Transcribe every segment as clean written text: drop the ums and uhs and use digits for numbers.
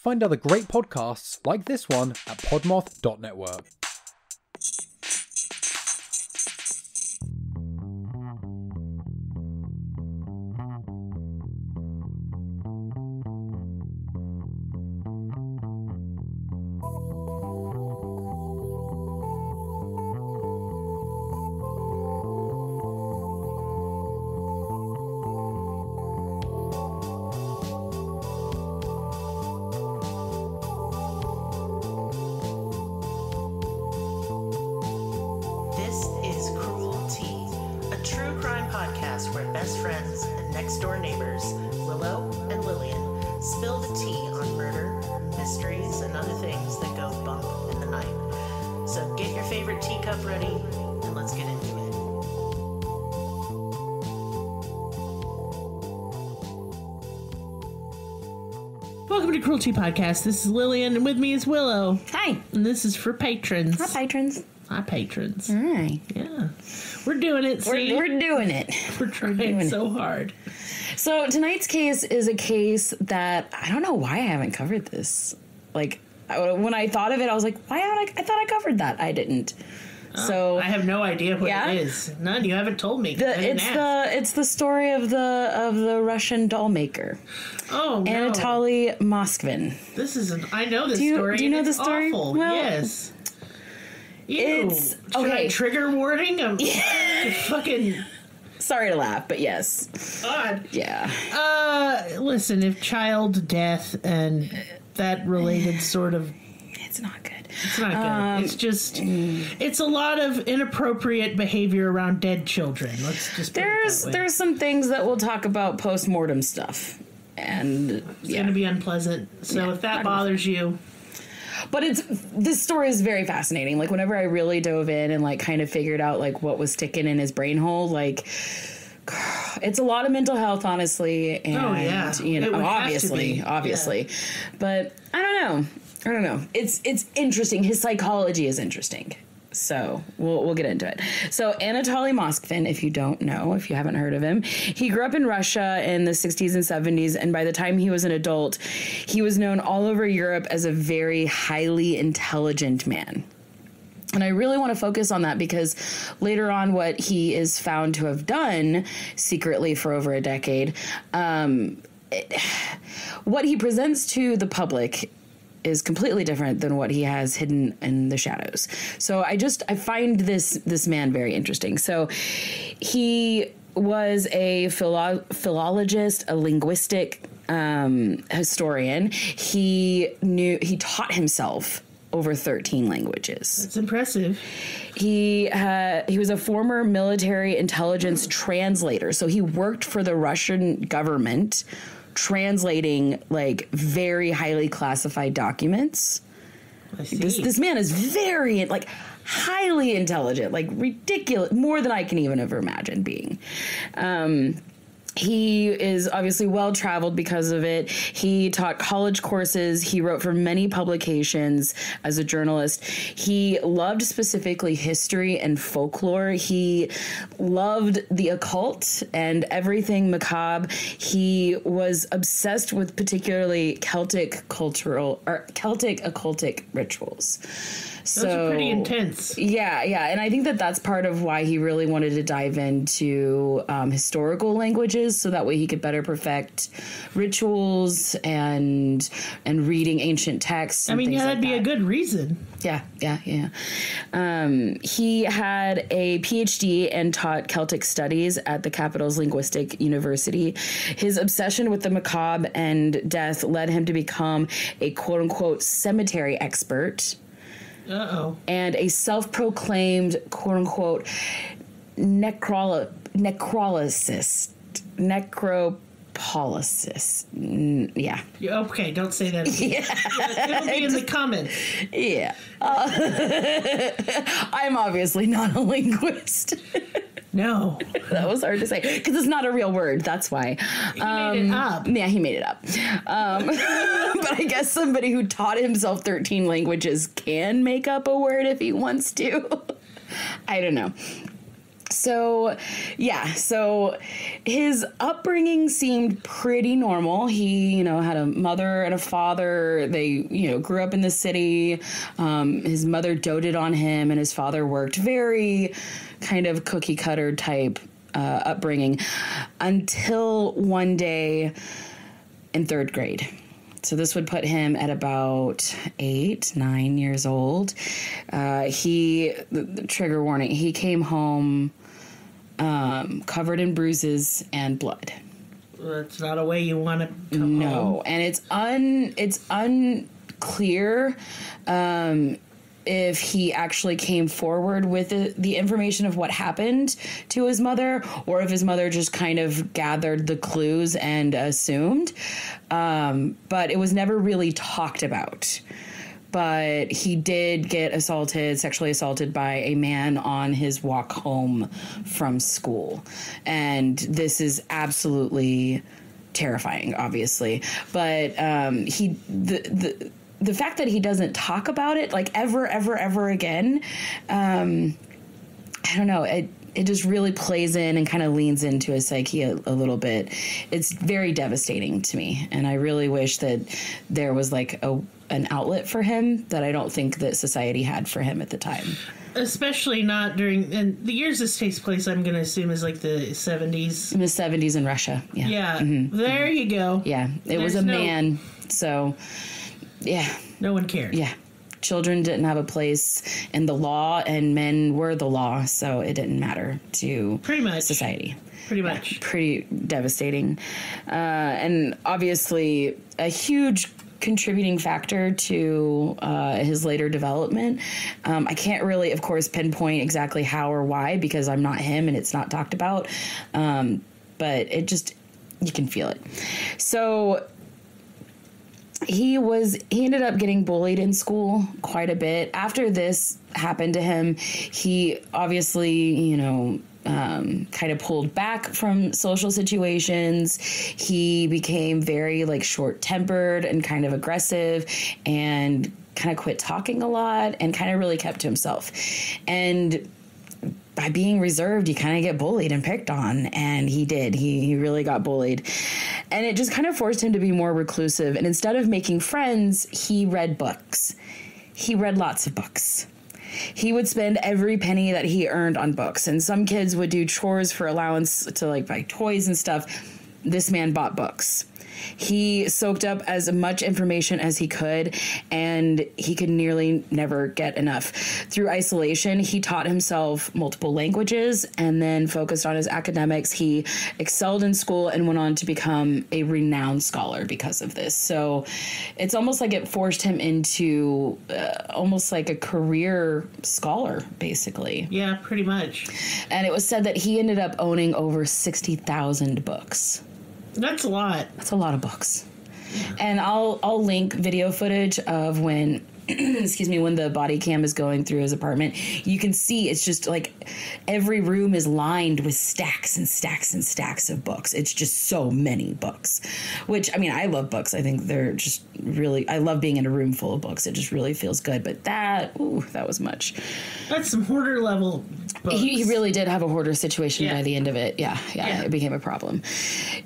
Find other great podcasts like this one at podmoth.network. Where best friends and next-door neighbors, Willow and Lillian, spill the tea on murder, mysteries, and other things that go bump in the night. So get your favorite teacup ready, and let's get into it. Welcome to Cruelty Podcast. This is Lillian, and with me is Willow. Hi. And this is for patrons. Hi, patrons. Hi, patrons. All right. Yeah. We're doing it, see? We're doing it. We're trying so hard. So tonight's case is a case that I don't know why I haven't covered this. Like, when I thought of it, I was like, why haven't I thought I covered that. I didn't. So I have no idea what it is. None. You haven't told me. It's the story of the Russian doll maker. Oh, no. Anatoly Moskvin. I know this story. Do you know the story? Awful. Well, yes. It's okay. Trigger warning. Fucking. Sorry to laugh, but yes. God. Yeah. Listen, if child death and that related sort of. It's not good. It's not good. It's just. It's a lot of inappropriate behavior around dead children. Let's just. There's some things that we'll talk about post-mortem stuff, and it's going to be unpleasant. So if that bothers you. But this story is very fascinating. Like, whenever I really dove in and, like, kind of figured out, like, what was sticking in his brain hole, like, it's a lot of mental health, honestly. And, you know, obviously. Yeah. But I don't know. It's interesting. His psychology is interesting. So we'll get into it. So Anatoly Moskvin, if you don't know, if you haven't heard of him, he grew up in Russia in the 60s and 70s. And by the time he was an adult, he was known all over Europe as a very highly intelligent man. And I really want to focus on that because later on, what he is found to have done secretly for over a decade, what he presents to the public is completely different than what he has hidden in the shadows. So I find this man very interesting. So he was a philologist, a linguistic historian. He taught himself over 13 languages. That's impressive. He was a former military intelligence translator. So he worked for the Russian government translating, like, very highly classified documents. I see. This man is very, like, highly intelligent, like, ridiculous, more than I can even ever imagine being. He is obviously well-traveled because of it. He taught college courses. He wrote for many publications as a journalist. He loved specifically history and folklore. He loved the occult and everything macabre. He was obsessed with particularly Celtic occultic rituals. Those are pretty intense. Yeah. And I think that's part of why he really wanted to dive into historical languages, so that way he could better perfect rituals and reading ancient texts. I mean, that'd be a good reason. Yeah. He had a PhD and taught Celtic studies at the capital's linguistic university. His obsession with the macabre and death led him to become a quote-unquote cemetery expert. Uh-oh. And a self-proclaimed, quote-unquote, necropolicist. Yeah. Okay, don't say that again. Yeah. It'll be in the comments. Yeah. I'm obviously not a linguist. No. That was hard to say, because it's not a real word, that's why. He made it up. Yeah, he made it up. But I guess somebody who taught himself 13 languages can make up a word if he wants to. I don't know. So his upbringing seemed pretty normal. He, had a mother and a father. They, grew up in the city. His mother doted on him, and his father worked very kind of cookie cutter type upbringing until one day in third grade. So this would put him at about 8, 9 years old. The trigger warning, he came home covered in bruises and blood. That's not a way you want to come home. No, and it's unclear if he actually came forward with the information of what happened to his mother, or if his mother just kind of gathered the clues and assumed. But it was never really talked about. But he did get sexually assaulted by a man on his walk home from school. And this is absolutely terrifying, obviously. But the fact that he doesn't talk about it, like, ever again, I don't know, it just really plays in and kind of leans into his psyche a little bit. It's very devastating to me, and I really wish that there was, like, an outlet for him that I don't think that society had for him at the time. Especially not during... And the years this takes place, I'm going to assume, is like the 70s. In the 70s in Russia, yeah. Yeah, there you go. Yeah, it was a man, so... Yeah. No one cared. Yeah. Children didn't have a place in the law, and men were the law, so it didn't matter to pretty much society. Pretty much. Yeah, pretty devastating. And obviously a huge contributing factor to his later development. I can't really, of course, pinpoint exactly how or why, because I'm not him and it's not talked about. But it just, you can feel it. So... He ended up getting bullied in school quite a bit. After this happened to him, he obviously, kind of pulled back from social situations. He became very, like, short-tempered and kind of aggressive, and kind of quit talking a lot and kind of really kept to himself. And by being reserved, you kind of get bullied and picked on, and he did. He really got bullied. And it just kind of forced him to be more reclusive. And instead of making friends, he read books. He read lots of books. He would spend every penny that he earned on books. And some kids would do chores for allowance to, like, buy toys and stuff. This man bought books. He soaked up as much information as he could, and he could nearly never get enough. Through isolation, he taught himself multiple languages and then focused on his academics. He excelled in school and went on to become a renowned scholar because of this. So it's almost like it forced him into almost like a career scholar, basically. Yeah, pretty much. And it was said that he ended up owning over 60,000 books. That's a lot. That's a lot of books. Yeah. And I'll link video footage of when when the body cam is going through his apartment. You can see it's just like every room is lined with stacks and stacks and stacks of books. It's just so many books, which, I mean, I love books. I think they're just really, I love being in a room full of books. It just really feels good. But that was much. That's some hoarder level books. He really did have a hoarder situation by the end of it. Yeah, it became a problem.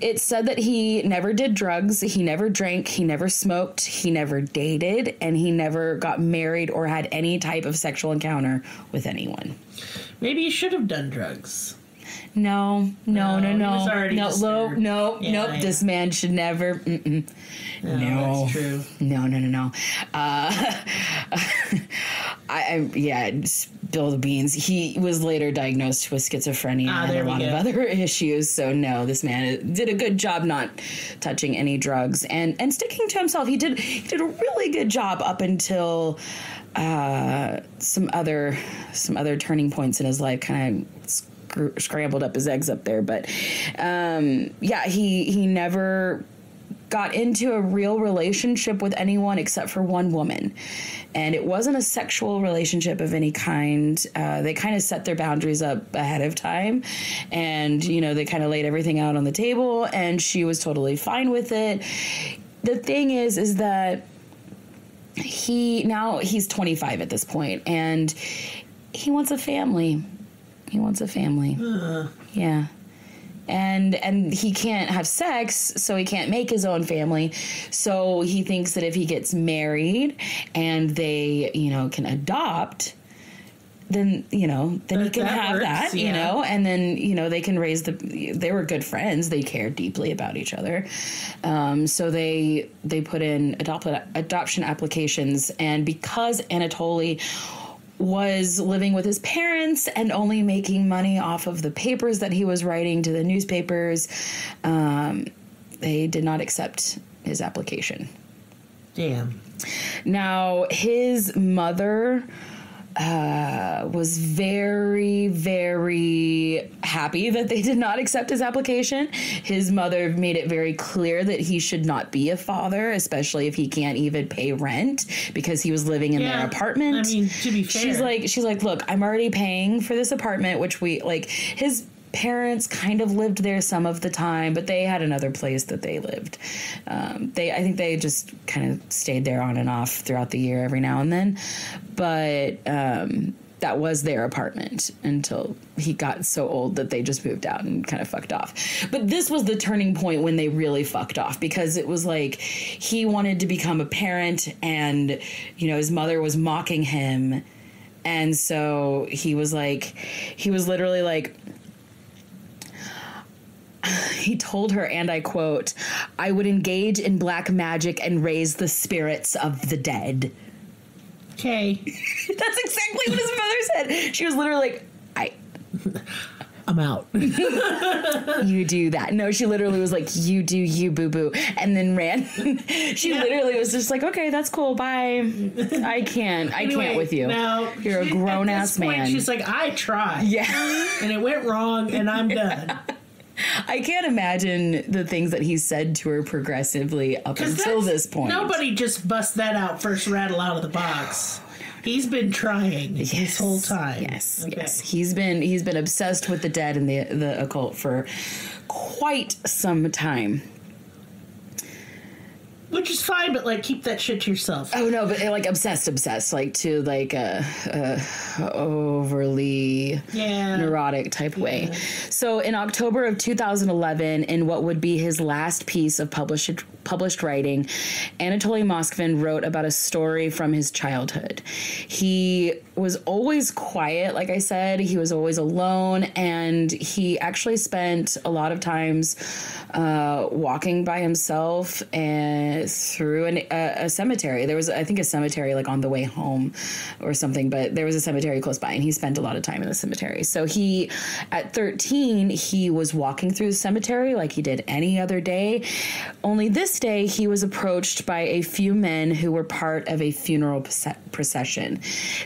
It said that he never did drugs. He never drank. He never smoked. He never dated. And he never got married or had any type of sexual encounter with anyone. Maybe he should have done drugs. No. He was already disturbed. Nope. Yeah. This man should never. No, that's true. No. Spill the beans. He was later diagnosed with schizophrenia and a lot of other issues. So no, this man did a good job not touching any drugs and sticking to himself. He did a really good job up until some other turning points in his life kind of scrambled up his eggs up there. But he never got into a real relationship with anyone except for one woman. And it wasn't a sexual relationship of any kind. They kind of set their boundaries up ahead of time. And, they kind of laid everything out on the table, and she was totally fine with it. The thing is that he's 25 at this point, and he wants a family. He wants a family. Yeah. And he can't have sex, so he can't make his own family. So he thinks that if he gets married and they, can adopt, then, he can have works, that, and then, they can raise they were good friends. They cared deeply about each other. So they put in adoption applications. And because Anatoly was living with his parents and only making money off of the papers that he was writing to the newspapers, they did not accept his application. Damn. Now, his mother was very, very happy that they did not accept his application. His mother made it very clear that he should not be a father, especially if he can't even pay rent, because he was living in their apartment. I mean, to be fair. She's like, look, I'm already paying for this apartment, which his parents kind of lived there some of the time, but they had another place that they lived. I think they just kind of stayed there on and off throughout the year every now and then. But that was their apartment until he got so old that they just moved out and kind of fucked off. But this was the turning point when they really fucked off, because it was like he wanted to become a parent and, his mother was mocking him. And so he was literally like, he told her, and I quote, "I would engage in black magic and raise the spirits of the dead." Okay. That's exactly what his mother said. She was literally like, I'm out. You do that. No, she literally was like, you do you, boo-boo, and then ran. She literally was just like, okay, that's cool, bye. I can't with you. Now, you're a grown-ass man. She's like, I tried. Yeah. And it went wrong, and I'm done. I can't imagine the things that he said to her progressively up until this point. Nobody just busts that out first rattle out of the box. He's been trying this whole time. Yes, okay. Yes. He's been obsessed with the dead and the occult for quite some time. Which is fine, but keep that shit to yourself. Oh no, but obsessed, to overly neurotic type way. So in October of 2011, in what would be his last piece of published writing, Anatoly Moskvin wrote about a story from his childhood. He was always quiet, like I said. He was always alone, and he actually spent a lot of times walking by himself and through a cemetery. There was, I think, a cemetery on the way home or something, but there was a cemetery close by, and he spent a lot of time in the cemetery. So at 13, he was walking through the cemetery like he did any other day. Only this day, he was approached by a few men who were part of a funeral procession.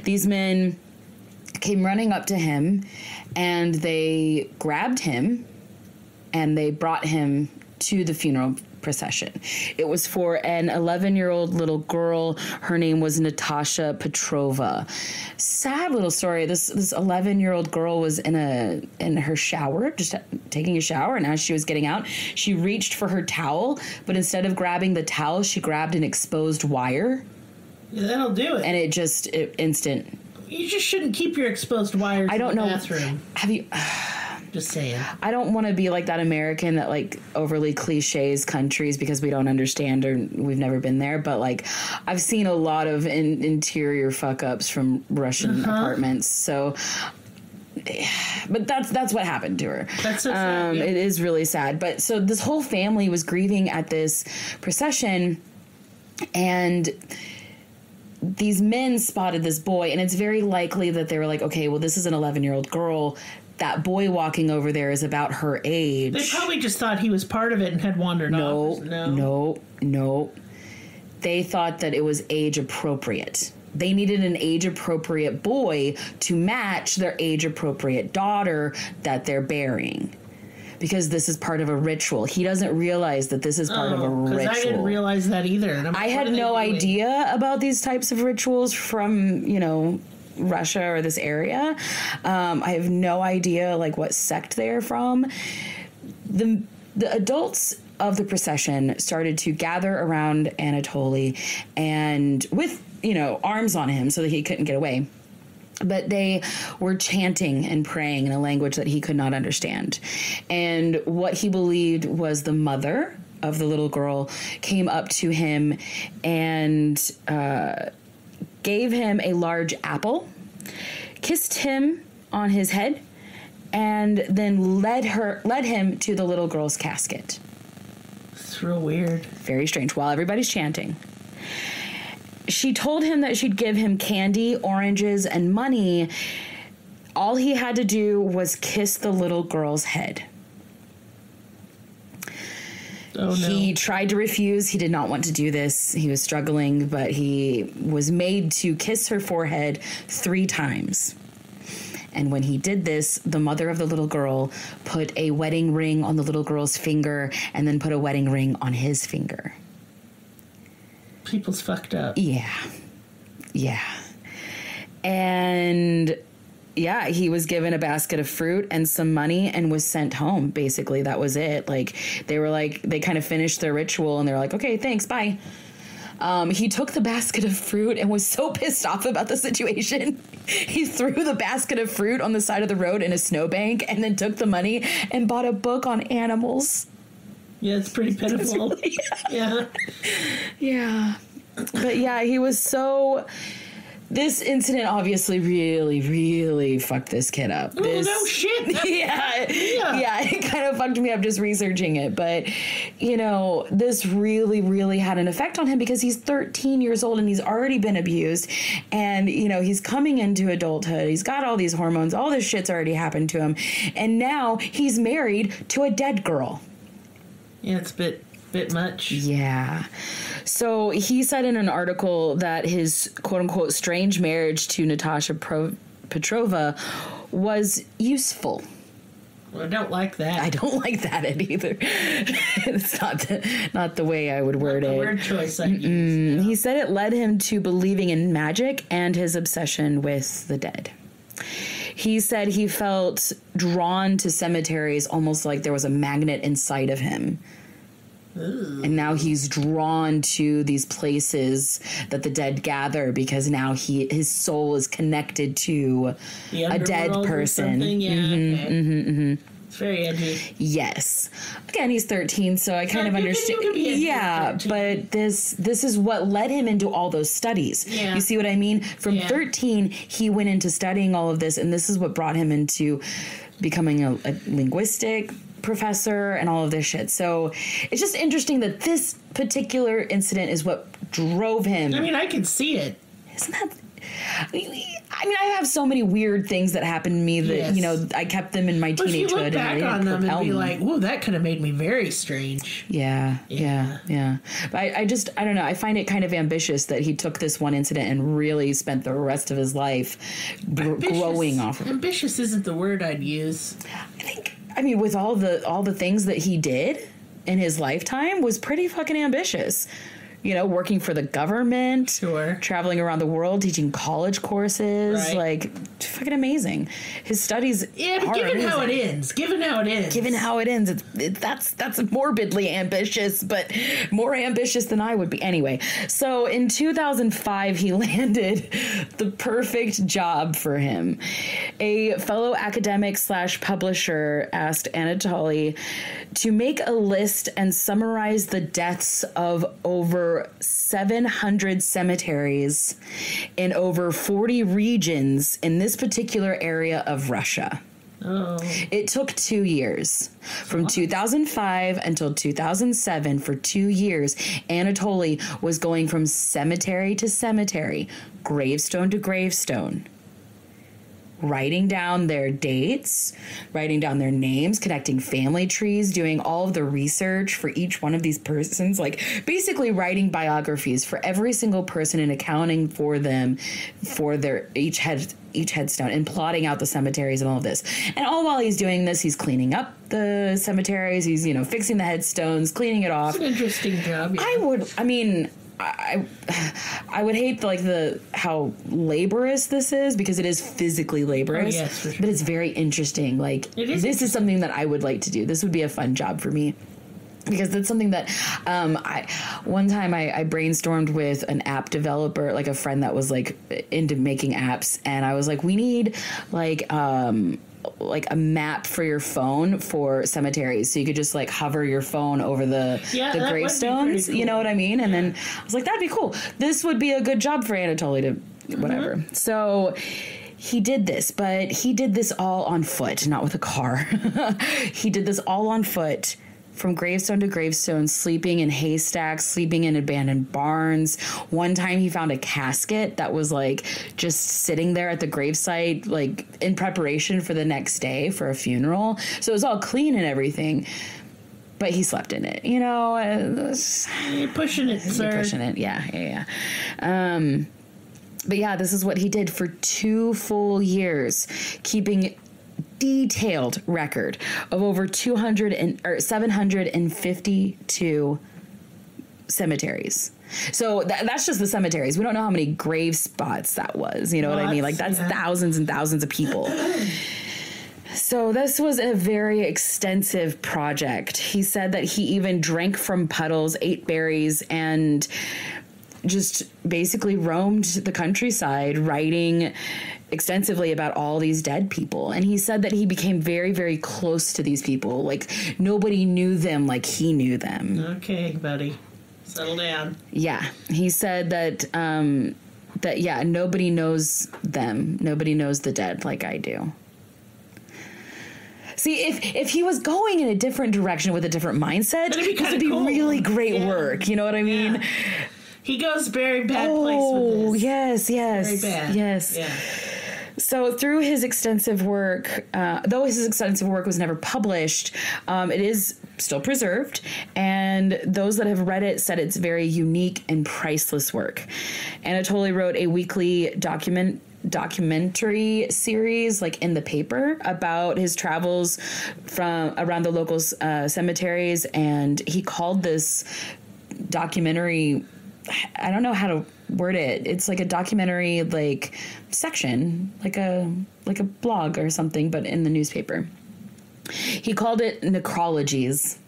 These men came running up to him, and they grabbed him, and they brought him to the funeral procession. It was for an 11-year-old little girl. Her name was Natasha Petrova. Sad little story. This 11-year-old girl was in her shower, just taking a shower, and as she was getting out, she reached for her towel, but instead of grabbing the towel, she grabbed an exposed wire. Yeah, that'll do it. And it instant. You just shouldn't keep your exposed wires in the bathroom. Have you... Just saying. I don't want to be like that American that overly cliches countries because we don't understand or we've never been there. But I've seen a lot of interior fuck ups from Russian apartments. So, but that's what happened to her. That's so sad. Yeah. It is really sad. But so this whole family was grieving at this procession, and these men spotted this boy, and it's very likely that they were like, okay, well, this is an 11-year-old girl. That boy walking over there is about her age. They probably just thought he was part of it and had wandered off. No. They thought that it was age appropriate. They needed an age appropriate boy to match their age appropriate daughter that they're burying. Because this is part of a ritual. He doesn't realize that this is part of a ritual. Because I didn't realize that either. And I had no idea about these types of rituals from, Russia or this area. I have no idea what sect they're from. The adults of the procession started to gather around Anatoly and with arms on him so that he couldn't get away. But they were chanting and praying in a language that he could not understand. And what he believed was the mother of the little girl came up to him and gave him a large apple, kissed him on his head, and then led him to the little girl's casket. It's real weird. Very strange. While everybody's chanting. She told him that she'd give him candy, oranges, and money. All he had to do was kiss the little girl's head. Oh, no. He tried to refuse. He did not want to do this. He was struggling, but he was made to kiss her forehead 3 times. And when he did this, the mother of the little girl put a wedding ring on the little girl's finger and then put a wedding ring on his finger. People's fucked up. Yeah. And yeah, he was given a basket of fruit and some money and was sent home. Basically, that was it. Like, they kind of finished their ritual and they're like, okay, thanks, bye. He took the basket of fruit and was so pissed off about the situation. He threw the basket of fruit on the side of the road in a snowbank and then took the money and bought a book on animals. Yeah, it's pretty pitiful. Yeah. But yeah, he was so... This incident obviously really, really fucked this kid up. Oh, no shit. Yeah, it kind of fucked me up just researching it. But, this really, really had an effect on him because he's 13 years old and he's already been abused. And, he's coming into adulthood. He's got all these hormones. All this shit's already happened to him. And now he's married to a dead girl. Yeah, it's a bit much. Yeah. So he said in an article that his quote-unquote strange marriage to Natasha Petrova was useful. Well, I don't like that. I don't like that either. It's not the way I would word it. The word choice I use. He said it led him to believing in magic and his obsession with the dead. He said he felt drawn to cemeteries almost like there was a magnet inside of him. Ooh. And now he's drawn to these places that the dead gather because now his soul is connected to a dead person. It's very edgy. Yes. Again, he's 13, so I kind of understand. Yeah, but this is what led him into all those studies. Yeah. You see what I mean? From 13, he went into studying all of this, and this is what brought him into becoming a linguistic professor and all of this shit. So it's just interesting that this particular incident is what drove him. I mean, I can see it. Isn't that... I mean, I have so many weird things that happened to me that, I kept them in my teenagehood. If you look back on them and be like, whoa, that could have made me very strange. Yeah. But I don't know. I find it kind of ambitious that he took this one incident and really spent the rest of his life growing off of it. Ambitious isn't the word I'd use. I mean, with all the things that he did in his lifetime was pretty fucking ambitious. Working for the government, traveling around the world, teaching college courses, fucking amazing. His studies, but given how it ends, that's morbidly ambitious, but more ambitious than I would be. Anyway, so in 2005, he landed the perfect job for him. A fellow academic / publisher asked Anatoly to make a list and summarize the deaths of over 700 cemeteries in over 40 regions in this particular area of Russia. Oh. It took 2 years. From 2005 until 2007, for 2 years, Anatoly was going from cemetery to cemetery, gravestone to gravestone, writing down their dates, writing down their names, connecting family trees, doing all of the research for each one of these persons, basically writing biographies for every single person and accounting for them for their each headstone and plotting out the cemeteries and all of this. And all while he's doing this, he's cleaning up the cemeteries, he's, fixing the headstones, cleaning it off. It's an interesting job. Yeah. I would hate how laborious this is because it is physically laborious, for sure. But it's very interesting. This is something that I would like to do. This would be a fun job for me. because that's something that one time I brainstormed with an app developer, like a friend that was like into making apps, and I was like, we need like a map for your phone for cemeteries, so you could just like hover your phone over the gravestones, cool. You know what I mean? And then I was like, that'd be cool. This would be a good job for Anatoly to whatever. So he did this, but he did this all on foot, not with a car. He did this all on foot, from gravestone to gravestone, sleeping in haystacks, sleeping in abandoned barns. One time he found a casket that was like just sitting there at the gravesite, like in preparation for the next day for a funeral. So it was all clean and everything, but he slept in it, you know. You're pushing it, sir. You're pushing it, yeah. But yeah, this is what he did for 2 full years, keeping detailed record of over 752 cemeteries. So that's just the cemeteries. We don't know how many grave spots that was. You know what I mean? Like that's thousands and thousands of people. So this was a very extensive project. He said that he even drank from puddles, ate berries, and just basically roamed the countryside writing extensively about all these dead people. And he said that he became very, very close to these people. Like nobody knew them like he knew them. Okay, buddy. Settle down. Yeah. He said that, nobody knows them. Nobody knows the dead like I do. See, if he was going in a different direction with a different mindset, it would be cool. Really great work. You know what I mean? Yeah. He goes very bad place with this. Yes. Very bad. Yes. Yeah. So through his extensive work, though his extensive work was never published, it is still preserved. And those that have read it said it's very unique and priceless work. Anatoly wrote a weekly documentary series, like in the paper, about his travels from around the local cemeteries. And he called this documentary, I don't know how to word it. It's like a documentary, like section, like a blog or something, but in the newspaper. He called it Necrologies.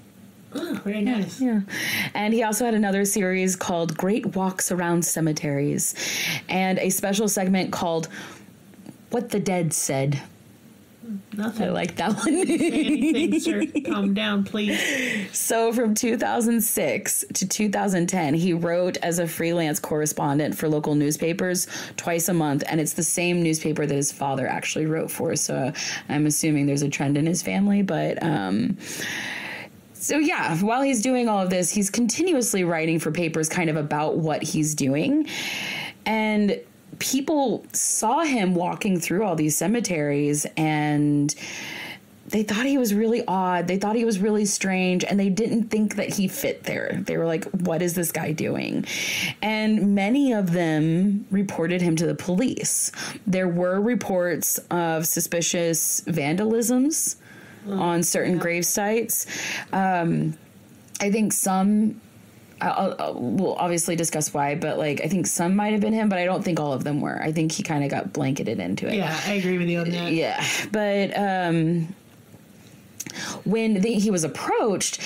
Oh, very nice. Yeah. And he also had another series called Great Walks Around Cemeteries, and a special segment called What the Dead Said. Nothing. I like that one. Say anything, sir. Calm down, please. So from 2006 to 2010, he wrote as a freelance correspondent for local newspapers twice a month, and it's the same newspaper that his father actually wrote for. So I'm assuming there's a trend in his family, but so yeah, while he's doing all of this, he's continuously writing for papers kind of about what he's doing. And people saw him walking through all these cemeteries, and they thought he was really odd. They thought he was really strange, and they didn't think that he fit there. They were like, what is this guy doing? And many of them reported him to the police. There were reports of suspicious vandalisms on certain grave sites. I think some... we'll obviously discuss why, but like I think some might have been him, but I don't think all of them were. I think he kind of got blanketed into it. Yeah, I agree with you on that. Yeah, but when he was approached,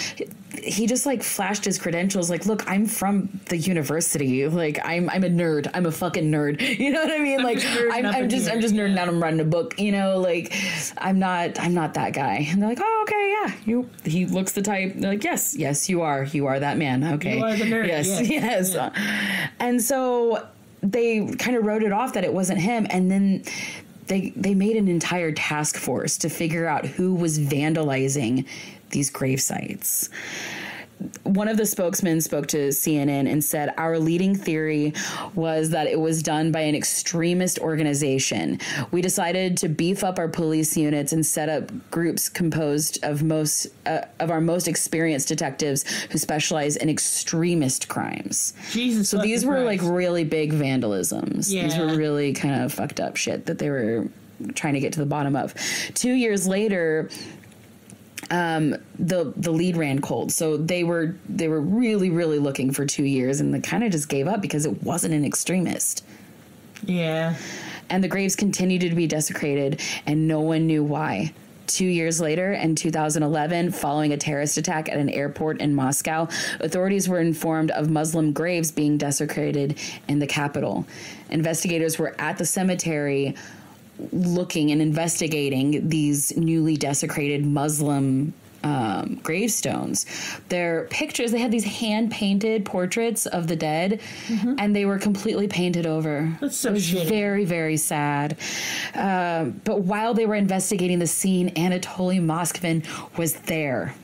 he just like flashed his credentials, like, look, I'm from the university, like I'm a nerd, I'm a fucking nerd, you know what I mean? I'm just nerding out, I'm writing a book, you know, like I'm not that guy. And they're like, oh, okay, yeah, he looks the type. They're like, yes, you are that man. Okay, you are the nerd. Yes. Yeah. And so they kind of wrote it off that it wasn't him, and then they made an entire task force to figure out who was vandalizing these grave sites. One of the spokesmen spoke to CNN and said, our leading theory was that it was done by an extremist organization. We decided to beef up our police units and set up groups composed of our most experienced detectives who specialize in extremist crimes. Jesus. So these were like really big vandalisms. Yeah. These were really kind of fucked up shit that they were trying to get to the bottom of. 2 years later, the lead ran cold. So they were really, really looking for 2 years, and they kind of just gave up because it wasn't an extremist. Yeah. And the graves continued to be desecrated, and no one knew why. 2 years later, in 2011, following a terrorist attack at an airport in Moscow, authorities were informed of Muslim graves being desecrated in the capital. Investigators were at the cemetery looking and investigating these newly desecrated Muslim gravestones. Their pictures, they had these hand-painted portraits of the dead, and they were completely painted over. That's so it was shitty. very, very sad. But while they were investigating the scene, Anatoly Moskvin was there.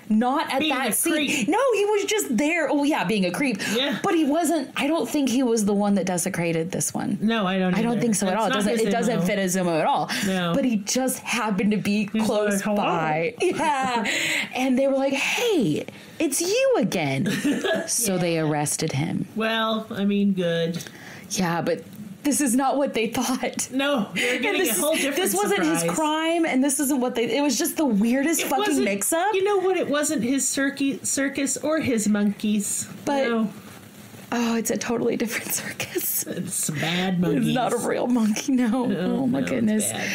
Not at Being that a scene. creep. No, he was just there. Oh, yeah, being a creep. Yeah. But he wasn't, I don't think he was the one that desecrated this one. No, I don't. I don't think so at all. It doesn't fit his MO at all. No. But he just happened to be close like, "Hello." by. Yeah. And they were like, hey, it's you again. So they arrested him. Well, I mean, good. Yeah, but this is not what they thought. No, they're getting a whole different This wasn't surprise. his crime, and this isn't what they... It was just the weirdest fucking wasn't- mix-up. You know what? It wasn't his circus or his monkeys. But- No, Oh, it's a totally different circus. it's bad monkeys. It's not a real monkey, no. Oh, my no, it's goodness. bad.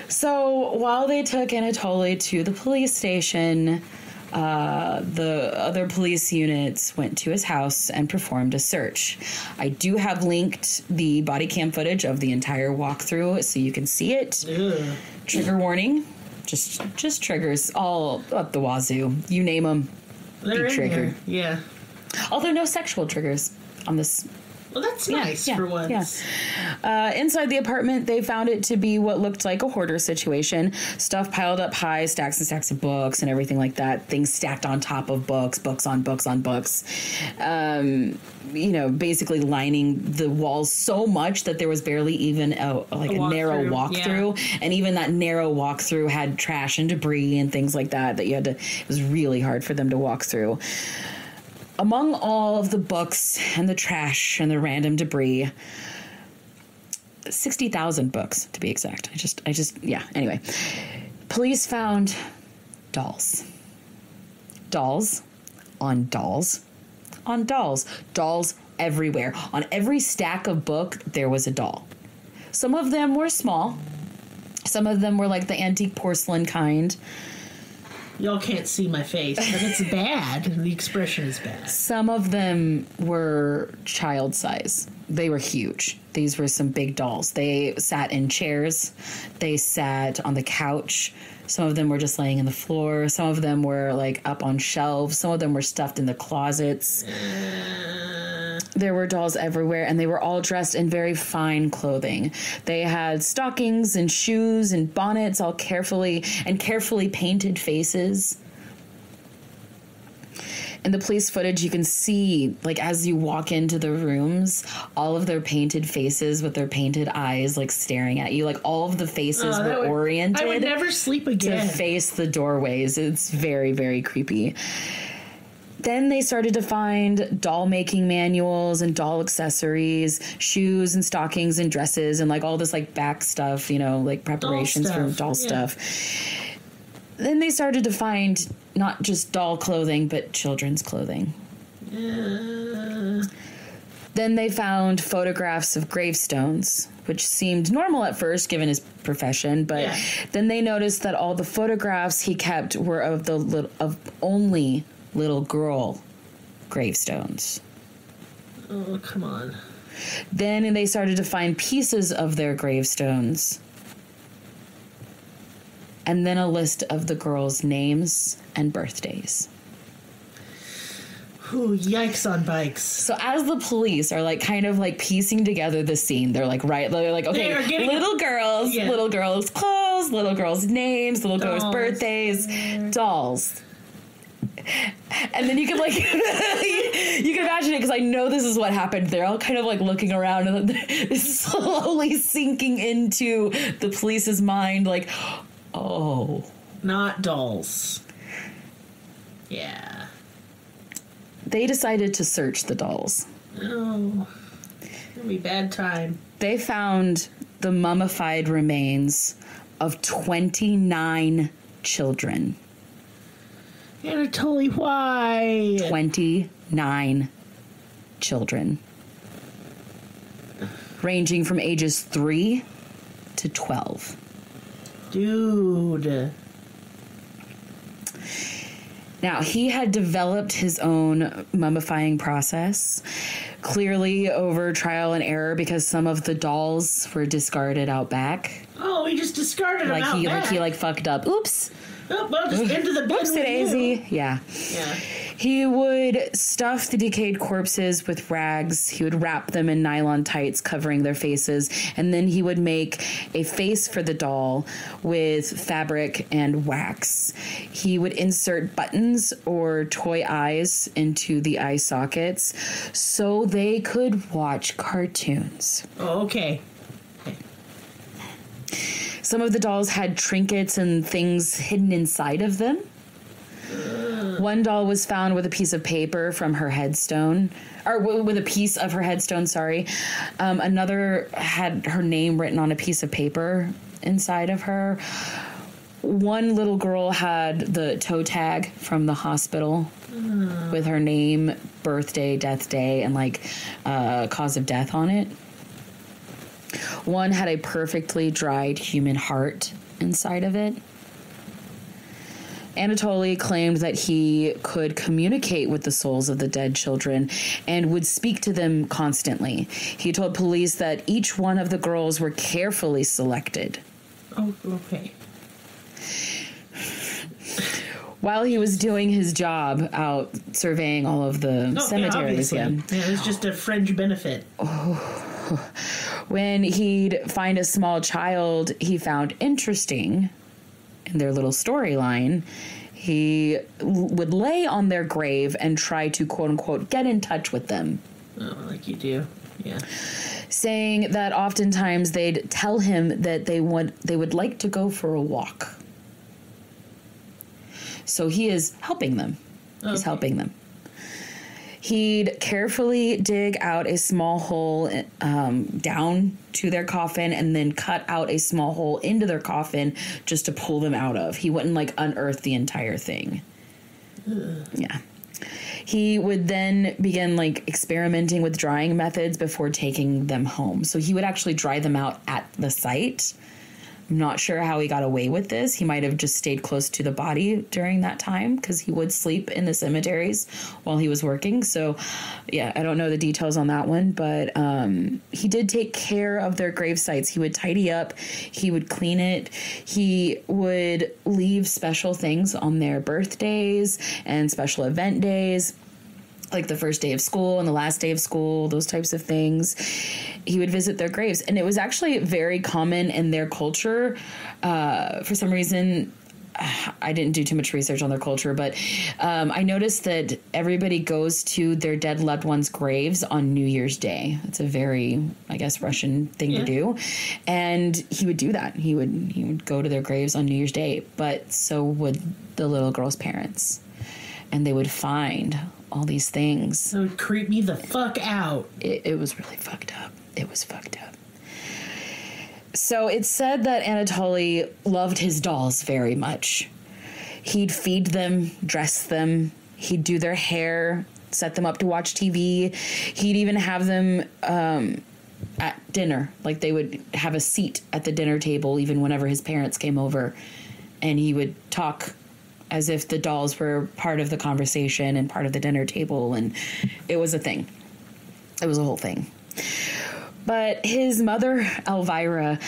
So while they took Anatoly to the police station, the other police units went to his house and performed a search. I do have linked the body cam footage of the entire walkthrough so you can see it. Ugh. Trigger warning. Just triggers all up the wazoo. You name them. They're in triggered. there. Yeah. Although no sexual triggers on this. Well, that's nice for once. Yeah. Inside the apartment, they found it to be what looked like a hoarder situation. Stuff piled up high, stacks and stacks of books and everything like that. Things stacked on top of books, books on books on books. Basically lining the walls so much that there was barely even a narrow walkthrough. Yeah. And even that narrow walkthrough had trash and debris and things like that you had to... It was really hard for them to walk through. Among all of the books and the trash and the random debris, 60,000 books to be exact. Anyway, police found dolls. Dolls on dolls on dolls. Dolls everywhere. On every stack of book, there was a doll. Some of them were small. Some of them were like the antique porcelain kind. Y'all can't see my face, but it's bad. The expression is bad. Some of them were child size. They were huge. These were some big dolls. They sat in chairs. They sat on the couch. Some of them were just laying in the floor. Some of them were like up on shelves. Some of them were stuffed in the closets. There were dolls everywhere, and they were all dressed in very fine clothing. They had stockings and shoes and bonnets, all carefully painted faces. In the police footage, you can see, like, as you walk into the rooms, all of their painted faces with their painted eyes, like, staring at you. Like, all of the faces were oriented. I would never sleep again. To face the doorways. It's very, very creepy. Then they started to find doll making manuals and doll accessories, shoes and stockings and dresses and like all this like back stuff, like preparations for doll stuff. Then they started to find not just doll clothing, but children's clothing. Then they found photographs of gravestones, which seemed normal at first given his profession, but then they noticed that all the photographs he kept were of only little girl gravestones. Oh, come on. Then they started to find pieces of their gravestones. And then a list of the girls' names and birthdays. Ooh, yikes on bikes. So as the police are like kind of like piecing together the scene, they're like, okay, little girls' clothes, little girls' names, little girls' birthdays, dolls. And then you can like you can imagine it because I know this is what happened. They're all kind of like looking around and it's slowly sinking into the police's mind like, oh, not dolls. Yeah. They decided to search the dolls. Oh, it'll be bad time. They found the mummified remains of 29 children. Anatoly, why? 29 children. Ranging from ages 3 to 12. Dude. Now, he had developed his own mummifying process, clearly over trial and error because some of the dolls were discarded out back. Oh, he just discarded them out back. He fucked up. Oops. Oh, well, just into the bin with daisy. Yeah. Yeah. He would stuff the decayed corpses with rags. He would wrap them in nylon tights covering their faces. And then he would make a face for the doll with fabric and wax. He would insert buttons or toy eyes into the eye sockets so they could watch cartoons. Oh, okay. Some of the dolls had trinkets and things hidden inside of them. One doll was found with a piece of paper from her headstone, or with a piece of her headstone, sorry. Another had her name written on a piece of paper inside of her. One little girl had the toe tag from the hospital with her name, birthday, death day, and cause of death on it. One had a perfectly dried human heart inside of it. Anatoly claimed that he could communicate with the souls of the dead children and would speak to them constantly. He told police that each one of the girls were carefully selected. Oh, okay. While he was doing his job out surveying all of the cemeteries. Yeah, it was just a fringe benefit. When he'd find a small child he found interesting in their little storyline, he would lay on their grave and try to, quote unquote, get in touch with them. Oh, like you do. Yeah. Saying that oftentimes they'd tell him that they would like to go for a walk. So he is helping them. Okay. He's helping them. He'd carefully dig out a small hole down to their coffin and then cut out a small hole into their coffin just to pull them out of. He wouldn't unearth the entire thing. Ugh. Yeah. He would then begin experimenting with drying methods before taking them home. So he would actually dry them out at the site. I'm not sure how he got away with this. He might have just stayed close to the body during that time because he would sleep in the cemeteries while he was working. So, yeah, I don't know the details on that one, but he did take care of their grave sites. He would tidy up. He would clean it. He would leave special things on their birthdays and special event days, like the first day of school and the last day of school, those types of things. He would visit their graves. And it was actually very common in their culture. For some reason, I didn't do too much research on their culture, but I noticed that everybody goes to their dead loved ones' graves on New Year's Day. It's a very, I guess, Russian thing to do. And he would do that. He would go to their graves on New Year's Day, but so would the little girl's parents. And they would find all these things. It would creep me the fuck out. It was really fucked up. It was fucked up. So it's said that Anatoly loved his dolls very much. He'd feed them, dress them. He'd do their hair, set them up to watch TV. He'd even have them at dinner. They would have a seat at the dinner table even whenever his parents came over. And he would talk as if the dolls were part of the conversation and part of the dinner table, and it was a thing. It was a whole thing. But his mother, Elvira,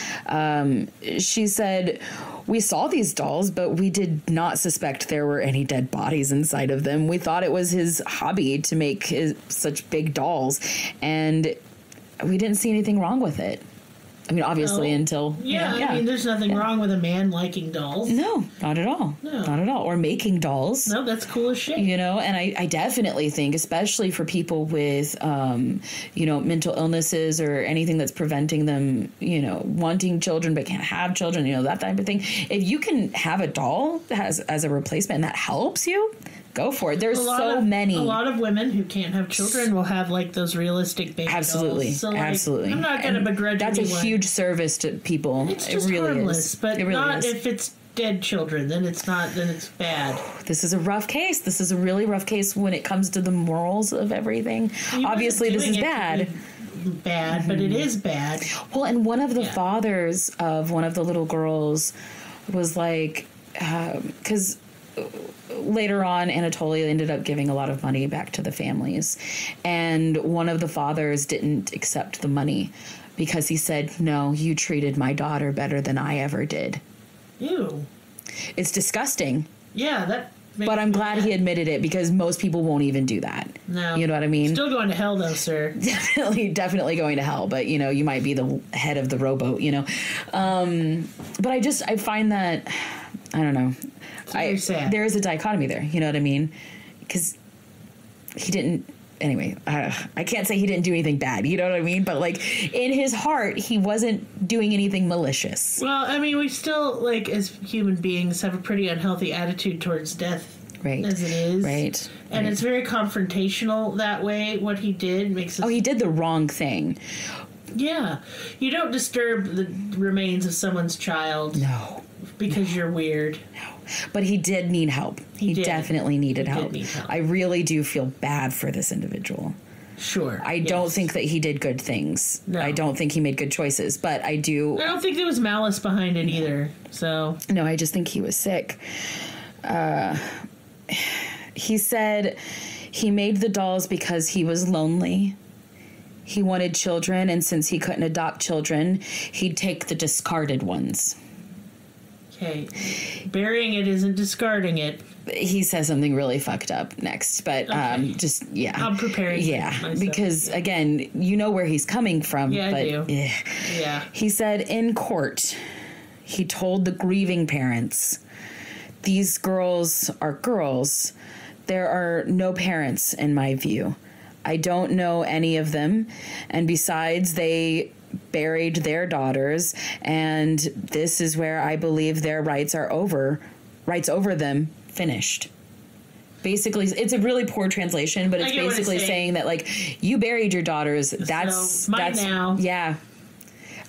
she said, "We saw these dolls, but we did not suspect there were any dead bodies inside of them. We thought it was his hobby to make such big dolls, and we didn't see anything wrong with it." I mean, obviously, until... Yeah, I mean, there's nothing wrong with a man liking dolls. No, not at all. No. Not at all. Or making dolls. No, that's cool as shit. And I definitely think, especially for people with, mental illnesses or anything that's preventing them, wanting children but can't have children, that type of thing. If you can have a doll as a replacement and that helps you, go for it. There's so many. A lot of women who can't have children will have those realistic baby dolls. So, absolutely. I'm not going to begrudge That's anyone. A huge service to people. It's just really harmless, is. But it really not is. if it's dead children. Then it's not. Then it's bad. This is a rough case. This is a really rough case when it comes to the morals of everything. Obviously, this is bad. But it is bad. Well, and one of the fathers of one of the little girls was like, because later on, Anatoly ended up giving a lot of money back to the families. And one of the fathers didn't accept the money because he said, no, you treated my daughter better than I ever did. Ew. It's disgusting. Yeah, that makes But I'm glad he admitted it because most people won't even do that. No. You know what I mean? Still going to hell, though, sir. Definitely going to hell. But, you know, you might be the head of the rowboat, you know. But I find that, I don't know. Very sad. There is a dichotomy there, you know what I mean? Because he didn't, anyway, I can't say he didn't do anything bad, you know what I mean? But, like, in his heart, he wasn't doing anything malicious. Well, I mean, we still, like, as human beings, have a pretty unhealthy attitude towards death. Right. As it is. Right. And it's very confrontational that way. What he did makes us... Oh, he did the wrong thing. Yeah. You don't disturb the remains of someone's child. No. Because you're weird. No. But he did need help. He definitely needed help. Need help. I really do feel bad for this individual. Sure. I don't think that he did good things. No. I don't think he made good choices, but I do... I don't think there was malice behind it either, so... No, I just think he was sick. He said he made the dolls because he was lonely. He wanted children, and since he couldn't adopt children, he'd take the discarded ones. Okay. Burying it isn't discarding it. He says something really fucked up next, but Okay. just, yeah. I'm preparing myself. Because, again, you know where he's coming from. Yeah, but, I do. Yeah. He said in court, he told the grieving parents, these girls are girls. There are no parents in my view. I don't know any of them. And besides, they buried their daughters, and this is where I believe their rights over them finished. Basically, it's a really poor translation, but it's basically saying that, like, you buried your daughters. That's mine now. Yeah.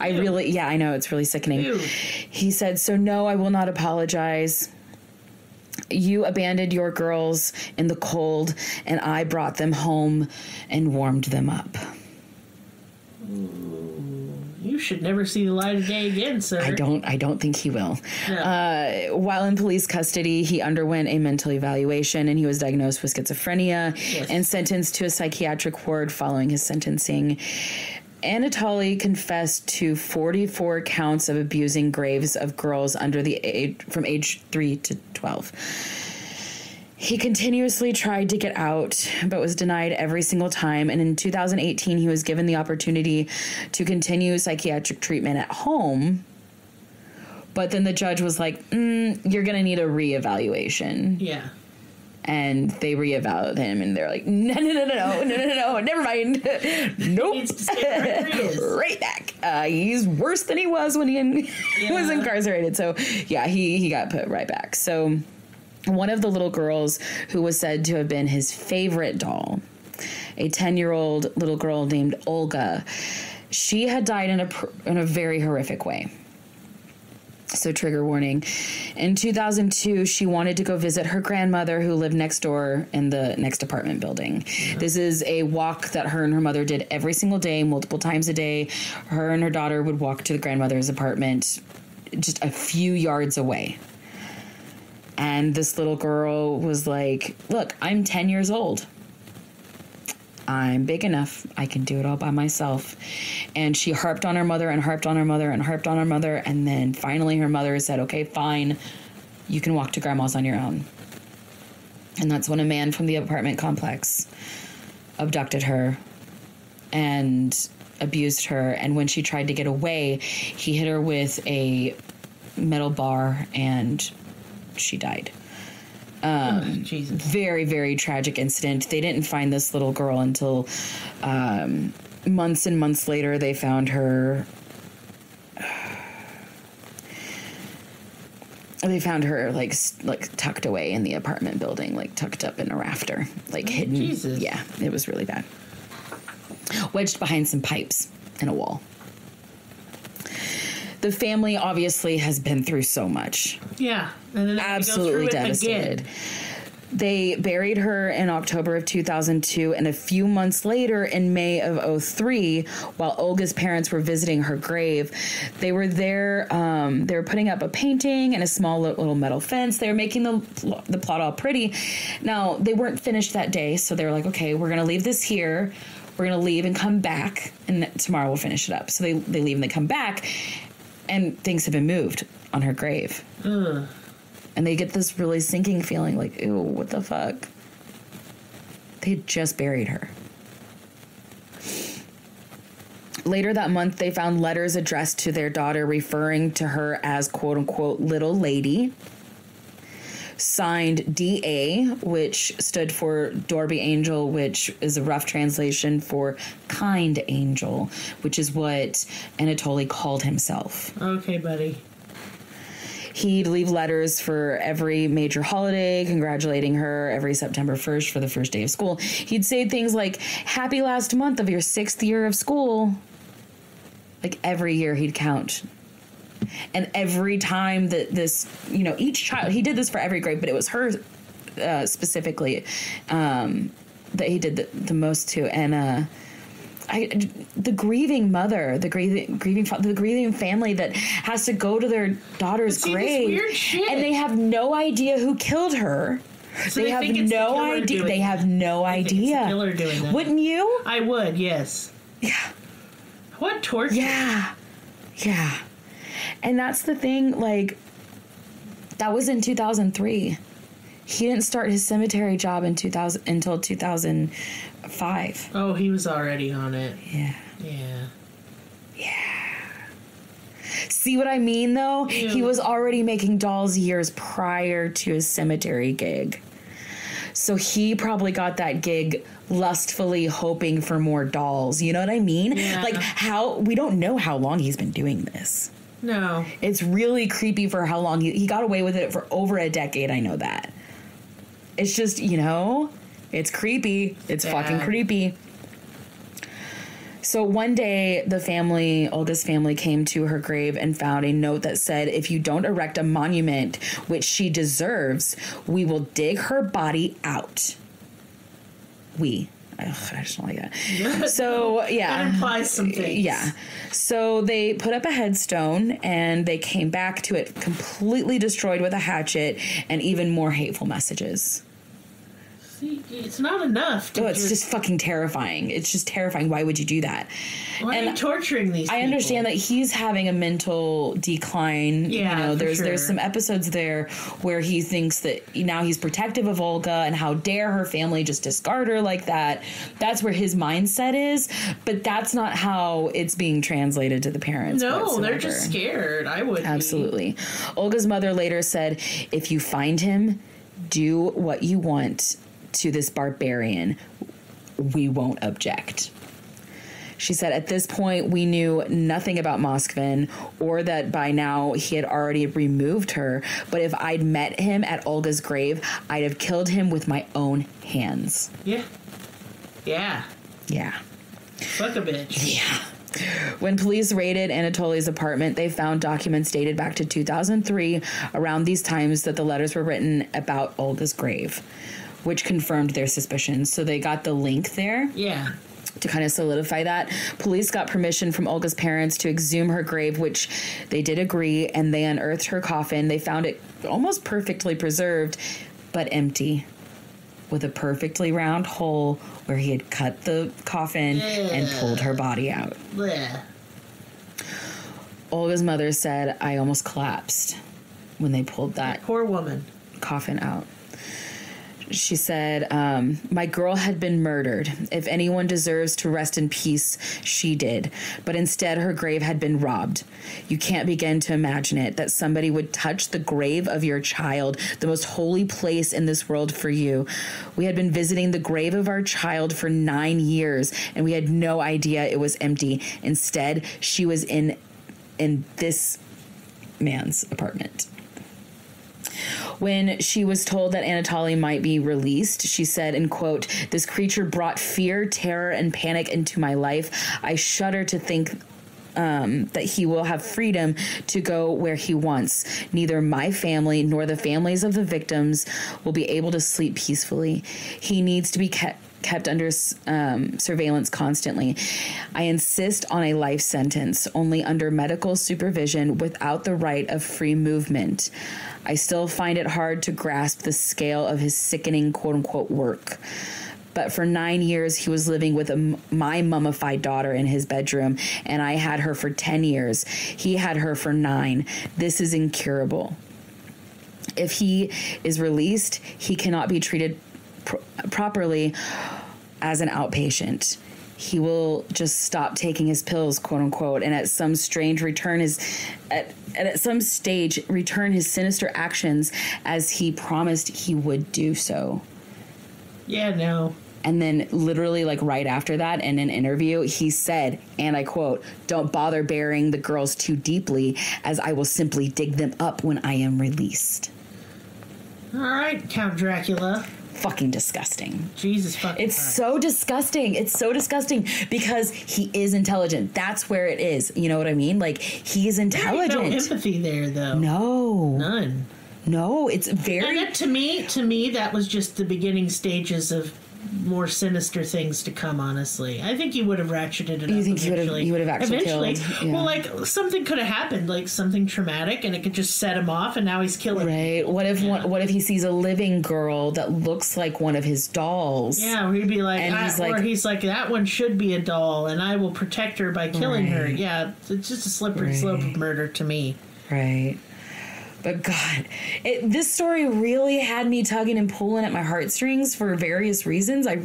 I know, it's really sickening. Ew. He said, so no, I will not apologize. You abandoned your girls in the cold, and I brought them home and warmed them up. You should never see the light of day again, sir. I don't think he will. No. While in police custody, he underwent a mental evaluation, and he was diagnosed with schizophrenia and sentenced to a psychiatric ward following his sentencing. Anatoly confessed to 44 counts of abusing graves of girls under the age from age 3 to 12. He continuously tried to get out, but was denied every single time. And in 2018, he was given the opportunity to continue psychiatric treatment at home. But then the judge was like, you're going to need a reevaluation. Yeah. And they reevaluated him, and they're like, no, never mind. Nope. Right back. He's worse than he was when he was incarcerated. So, yeah, he got put right back. So one of the little girls who was said to have been his favorite doll, a 10-year-old little girl named Olga, she had died in a very horrific way. So trigger warning. In 2002, she wanted to go visit her grandmother who lived next door in the next apartment building. Yeah. This is a walk that her and her mother did every single day, multiple times a day. Her and her daughter would walk to the grandmother's apartment just a few yards away. And this little girl was like, look, I'm 10 years old. I'm big enough. I can do it all by myself. And she harped on her mother and harped on her mother and harped on her mother. And then finally her mother said, okay, fine. You can walk to grandma's on your own. And that's when a man from the apartment complex abducted her and abused her. And when she tried to get away, he hit her with a metal bar and she died. Jesus. Very, very tragic incident. They didn't find this little girl until months and months later. They found her. They found her like tucked away in the apartment building, like tucked up in a rafter, like hidden. Jesus. Yeah, it was really bad. Wedged behind some pipes in a wall. The family obviously has been through so much. Yeah. And then absolutely devastated. They buried her in October of 2002, and a few months later, in May of 2003, while Olga's parents were visiting her grave, they were there. They were putting up a painting and a small little metal fence. They were making the plot all pretty. Now, they weren't finished that day, so they were like, okay, we're going to leave this here. We're going to leave and come back, and tomorrow we'll finish it up. So they leave and they come back, and things have been moved on her grave. And they get this really sinking feeling like, ew, what the fuck? They had just buried her. Later that month, they found letters addressed to their daughter referring to her as, quote unquote, little lady. Signed DA, which stood for Dorby Angel, which is a rough translation for kind angel, which is what Anatoly called himself. Okay, buddy. He'd leave letters for every major holiday, congratulating her every September 1st for the first day of school. He'd say things like, happy last month of your 6th year of school. Like every year he'd count. And every time that this, each child, he did this for every grade, but it was her specifically that he did the most to. And the grieving mother, the grieving family that has to go to their daughter's grave, and they have no idea who killed her. So they have no idea. They have no idea. It's the killer doing that. Wouldn't you? I would. Yes. Yeah. What torture? Yeah. Yeah. And that's the thing. Like, that was in 2003. He didn't start his cemetery job until 2005. Oh, he was already on it. Yeah. Yeah. Yeah. See what I mean, though? Ew. He was already making dolls years prior to his cemetery gig. So he probably got that gig lustfully hoping for more dolls. You know what I mean? Yeah. Like, we don't know how long he's been doing this. No. It's really creepy for how long he got away with it for over a decade. I know that. It's just, it's creepy. It's fucking creepy. So one day, Olga's family came to her grave and found a note that said, if you don't erect a monument, which she deserves, we will dig her body out. I just don't like that. So, yeah. That implies some things. Yeah. So they put up a headstone and they came back to it completely destroyed with a hatchet and even more hateful messages. See, it's not enough. It's just fucking terrifying. It's just terrifying. Why would you do that? Why are you torturing these people? I understand that he's having a mental decline. Yeah, there's some episodes there where he thinks that now he's protective of Olga and how dare her family just discard her like that. That's where his mindset is, but that's not how it's being translated to the parents. No, whatsoever. they're just scared. I would Absolutely. Olga's mother later said, if you find him, do what you want to this barbarian. We won't object. She said, at this point, we knew nothing about Moskvin or that by now he had already removed her. But if I'd met him at Olga's grave, I'd have killed him with my own hands. Yeah. Yeah. Yeah. Fuck a bitch. Yeah. When police raided Anatoly's apartment, they found documents dated back to 2003 around these times that the letters were written about Olga's grave, which confirmed their suspicions. So they got the link there. Yeah. To kind of solidify that. Police got permission from Olga's parents to exhume her grave, which they did agree, and they unearthed her coffin. They found it almost perfectly preserved, but empty, with a perfectly round hole where he had cut the coffin and pulled her body out. Blech. Olga's mother said, I almost collapsed when they pulled that Poor woman. coffin out. She said, my girl had been murdered. If anyone deserves to rest in peace, she did. But instead, her grave had been robbed. You can't begin to imagine it, that somebody would touch the grave of your child, the most holy place in this world for you. We had been visiting the grave of our child for 9 years, and we had no idea it was empty. Instead, she was in this man's apartment. When she was told that Anatoly might be released, she said, in quote, this creature brought fear, terror, and panic into my life. I shudder to think that he will have freedom to go where he wants. Neither my family nor the families of the victims will be able to sleep peacefully. He needs to be kept under surveillance constantly. I insist on a life sentence, only under medical supervision without the right of free movement. I still find it hard to grasp the scale of his sickening quote-unquote work. But for 9 years, he was living with my mummified daughter in his bedroom, and I had her for 10 years. He had her for 9. This is incurable. If he is released, he cannot be treated properly as an outpatient. He will just stop taking his pills, quote unquote, and at some stage return his sinister actions as he promised he would do so. Yeah, no. And then literally like right after that in an interview, he said, and I quote, "Don't bother burying the girls too deeply, as I will simply dig them up when I am released." All right, Count Dracula. Fucking disgusting. Jesus fucking It's Christ. so disgusting. It's so disgusting because he is intelligent. That's where it is. You know what I mean? Like, he's intelligent. There's no empathy there, though. No. None. No, it's And very... that, to me, that was just the beginning stages of more sinister things to come, honestly. I think he would have ratcheted it up. You think eventually. he would have actually Eventually. killed? Yeah. Well, like, something could have happened, like something traumatic, and it could just set him off, and now he's killing Right. What if he sees a living girl that looks like one of his dolls? Yeah, where he'd be like, And he's like, that one should be a doll, and I will protect her by killing her. Right. Yeah, it's just a slippery slope of murder to me. Right. But God, this story really had me tugging and pulling at my heartstrings for various reasons. I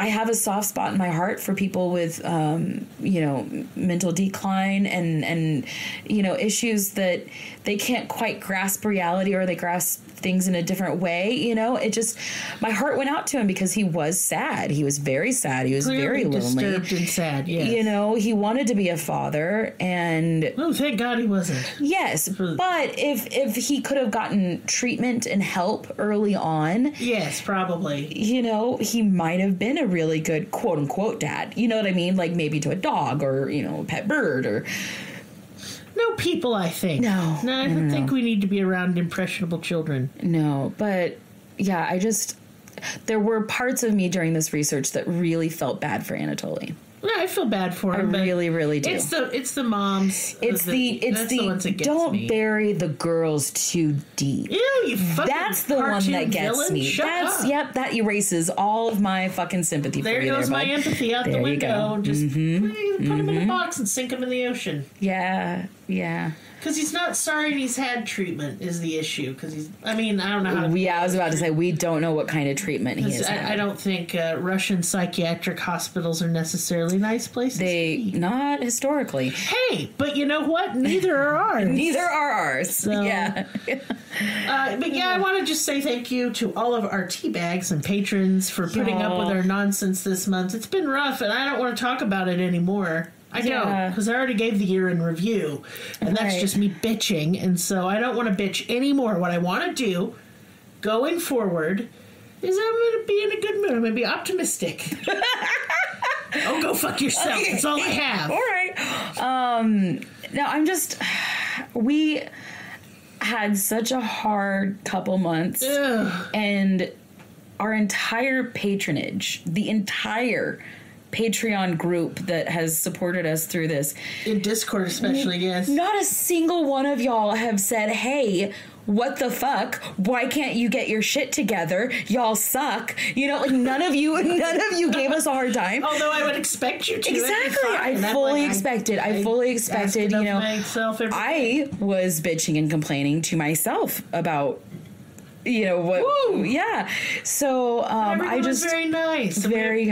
have a soft spot in my heart for people with, mental decline and issues that they can't quite grasp reality, or they grasp things in a different way. My heart went out to him because he was sad. He was very sad. He was Clearly very lonely. disturbed and sad, yes. He wanted to be a father, and Oh, thank God he wasn't. yes, but if he could have gotten treatment and help early on, Yes, probably. he might have been a really good quote unquote dad. You know what I mean? Like maybe to a dog or, a pet bird or... No people, I think. No. I don't think we need to be around impressionable children. No, but yeah, there were parts of me during this research that really felt bad for Anatoly. No, I feel bad for him. I really, really do. It's the moms. It's the ones that gets don't me. bury the girls too deep. Ew, you fucking That's the one cartoon that gets villain. me. Shut up. Yep, that erases all of my fucking sympathy There for you. goes there, my bud. empathy out There the you window. go. Just put him in a box and sink him in the ocean. Yeah. Because he's not sorry and he's had treatment is the issue. Because I don't know how to... Yeah, I was about to say, we don't know what kind of treatment he has had. I don't think Russian psychiatric hospitals are necessally nice places. Not historically. Hey, but you know what? Neither are ours. Neither are ours. So- Yeah. But yeah, I want to just say thank you to all of our tea bags and patrons for putting up with our nonsense this month. It's been rough, and I don't want to talk about it anymore. I don't, because I already gave the year in review, and that's just me bitching, and so I don't want to bitch anymore. What I want to do, going forward, is I'm going to be in a good mood. I'm going to be optimistic. Oh, go fuck yourself. That's all I have. All right. We had such a hard couple months, and our entire patronage, the entire Patreon group that has supported us through this. In Discord especially, yes. Not a single one of y'all have said, hey, what the fuck? Why can't you get your shit together? Y'all suck. None of you gave us a hard time. Although I would expect you to. Exactly. I fully expected, I was bitching and complaining to myself about what. Woo! Yeah. So I was just very nice. Very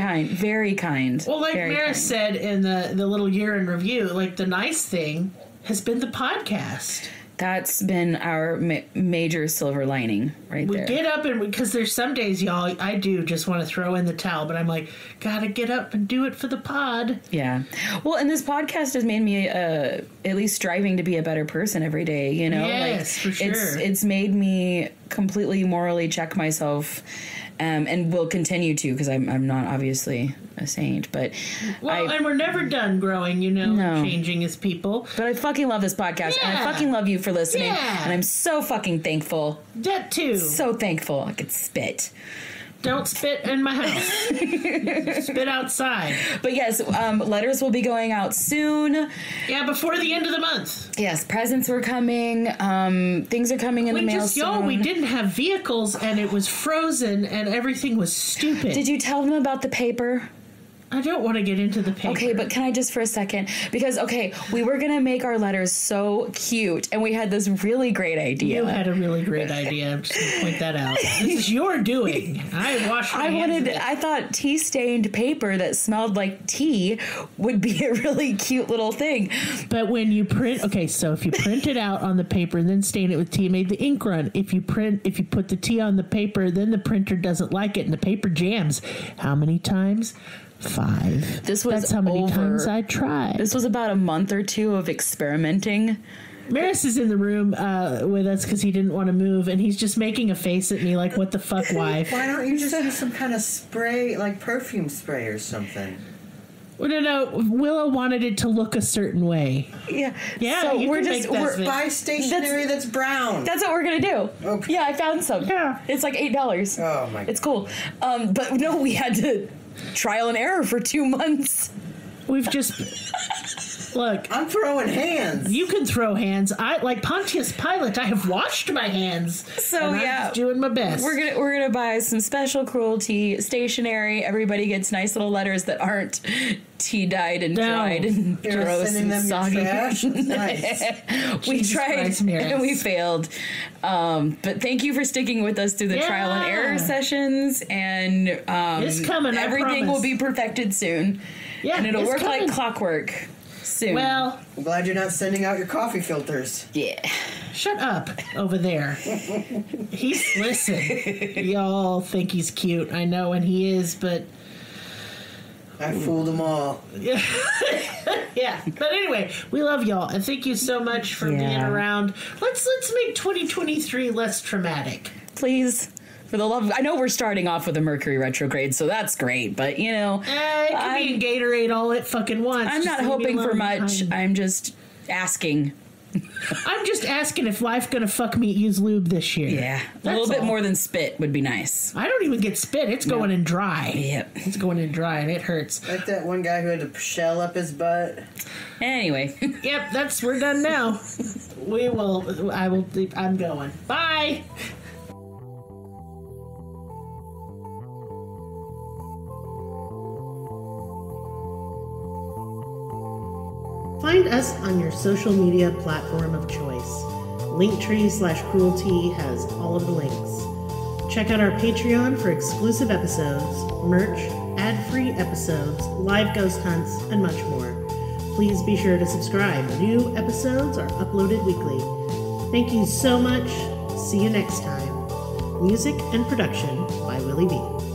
kind. Well, like very Mara kind. said in the little year in review, like the nice thing has been the podcast. That's been our major silver lining right there. We get up and because there's some days, y'all, I do just want to throw in the towel, but I'm like, gotta get up and do it for the pod. Yeah. Well, and this podcast has made me at least striving to be a better person every day, Yes, for sure. It's made me completely morally check myself and will continue to, because I'm not obviously a saint, but and we're never done growing, changing as people. But I fucking love this podcast, and I fucking love you for listening, and I'm so fucking thankful. That too. So thankful. I could spit. Don't spit in my house. Spit outside. But yes, letters will be going out soon. Yeah, before the end of the month. Yes, presents were coming. Things are coming in the mail soon. We didn't have vehicles, and it was frozen, and everything was stupid. Did you tell them about the paper? I don't want to get into the paper. Okay, but can I just for a second? Because, we were going to make our letters so cute, and we had this really great idea. You had a really great idea. I'm just going to point that out. This is your doing. I washed my hands. I thought tea-stained paper that smelled like tea would be a really cute little thing. But when you print... Okay, so if you print it out on the paper and then stain it with tea, made the ink run. If you put the tea on the paper, then the printer doesn't like it, and the paper jams. How many times? 5. That's how many times I tried. This was about a month or 2 of experimenting. Maris is in the room with us because he didn't want to move, and he's just making a face at me like, what the fuck, wife? Why don't you just use some kind of spray, like perfume spray or something? Well, no. Willow wanted it to look a certain way. Yeah. So we're buy stationery that's brown. That's what we're gonna do. Okay. Yeah, I found some. Yeah. It's like $8. Oh my God. It's cool. But no, we had to trial and error for 2 months. We've just... Look. I'm throwing hands. You can throw hands. Like Pontius Pilate, I have washed my hands. So, I'm just doing my best. We're gonna buy some special cruelty stationery. Everybody gets nice little letters that aren't tea dyed and dried and gross and soggy. Nice. We tried and we failed. But thank you for sticking with us through the trial and error sessions. And it's coming. Everything will be perfected soon. Yeah, and it'll work like clockwork soon. Well, I'm glad you're not sending out your coffee filters. Yeah. Shut up over there. Listen. Y'all think he's cute. I know, and he is, but... I fooled them all. Yeah. But anyway, we love y'all, and thank you so much for being around. Let's make 2023 less traumatic. Please. For the love, I know we're starting off with a Mercury retrograde, so that's great. But it could be a Gatorade all it fucking wants. I'm not hoping for much. I'm just asking. I'm just asking if life gonna fuck me use lube this year. Yeah, a little bit more than spit would be nice. I don't even get spit. It's going in dry. Yep, it's going in dry, and it hurts. Like that one guy who had to shell up his butt. Anyway, yep, we're done now. I'm going. Bye. Find us on your social media platform of choice. Linktree/cruelty has all of the links. Check out our Patreon for exclusive episodes, merch, ad-free episodes, live ghost hunts, and much more. Please be sure to subscribe. New episodes are uploaded weekly. Thank you so much. See you next time. Music and production by Willie B.